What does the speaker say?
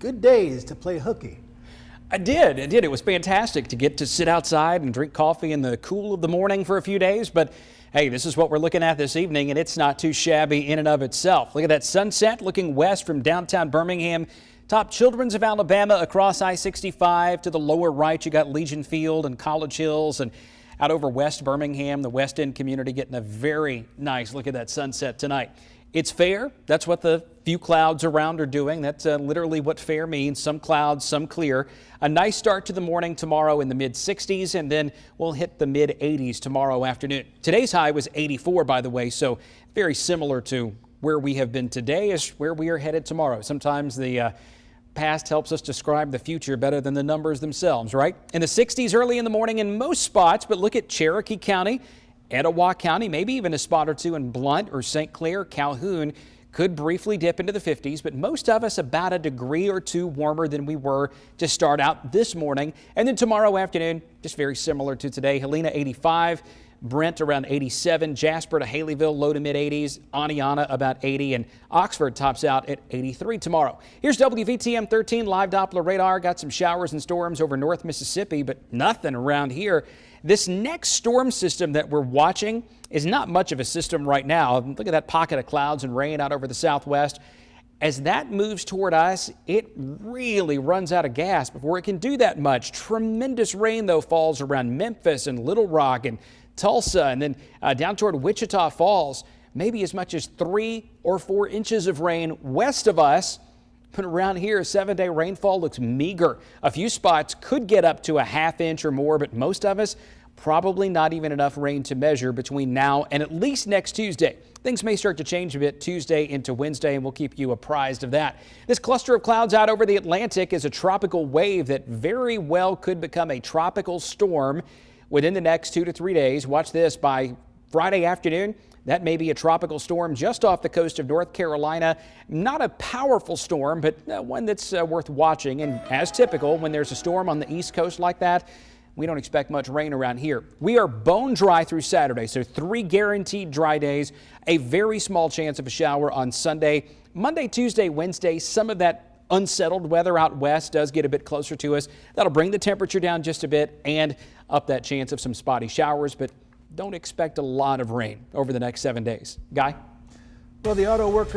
good days to play hooky. I did. It was fantastic to get to sit outside and drink coffee in the cool of the morning for a few days. But hey, this is what we're looking at this evening, and it's not too shabby in and of itself. Look at that sunset looking west from downtown Birmingham. Top Children's of Alabama across I-65. To the lower right, you got Legion Field and College Hills, and out over West Birmingham, the West End community getting a very nice look at that sunset tonight. It's fair. That's what the few clouds around are doing. That's literally what fair means. Some clouds, some clear. A nice start to the morning tomorrow in the mid-60s, and then we'll hit the mid-80s tomorrow afternoon. Today's high was 84, by the way, so very similar to where we have been today is where we are headed tomorrow. Sometimes the past helps us describe the future better than the numbers themselves, right? In the 60s early in the morning in most spots, but look at Cherokee County, Etowah County, maybe even a spot or two in Blount or St. Clair. Calhoun could briefly dip into the 50s, but most of us about a degree or two warmer than we were to start out this morning. And then tomorrow afternoon, just very similar to today. Helena 85, Brent around 87, Jasper to Haleyville low to mid 80s, Aniana about 80, and Oxford tops out at 83 tomorrow. Here's WVTM 13 live Doppler radar. Got some showers and storms over North Mississippi, but nothing around here. This next storm system that we're watching is not much of a system right now. Look at that pocket of clouds and rain out over the southwest. As that moves toward us, it really runs out of gas before it can do that much. Tremendous rain, though, falls around Memphis and Little Rock and Tulsa, and then down toward Wichita Falls. Maybe as much as 3 or 4 inches of rain west of us. But around here, 7-day rainfall looks meager. A few spots could get up to a ½ inch or more, but most of us probably not even enough rain to measure between now and at least next Tuesday. Things may start to change a bit Tuesday into Wednesday, and we'll keep you apprised of that. This cluster of clouds out over the Atlantic is a tropical wave that very well could become a tropical storm within the next 2 to 3 days. Watch this. By Friday afternoon, that may be a tropical storm just off the coast of North Carolina. Not a powerful storm, but one that's worth watching. And as typical, when there's a storm on the East Coast like that, we don't expect much rain around here. We are bone dry through Saturday, so 3 guaranteed dry days. A very small chance of a shower on Sunday. Monday, Tuesday, Wednesday, some of that unsettled weather out west does get a bit closer to us. That'll bring the temperature down just a bit and up that chance of some spotty showers, but don't expect a lot of rain over the next 7 days. Guy? Well, the auto workers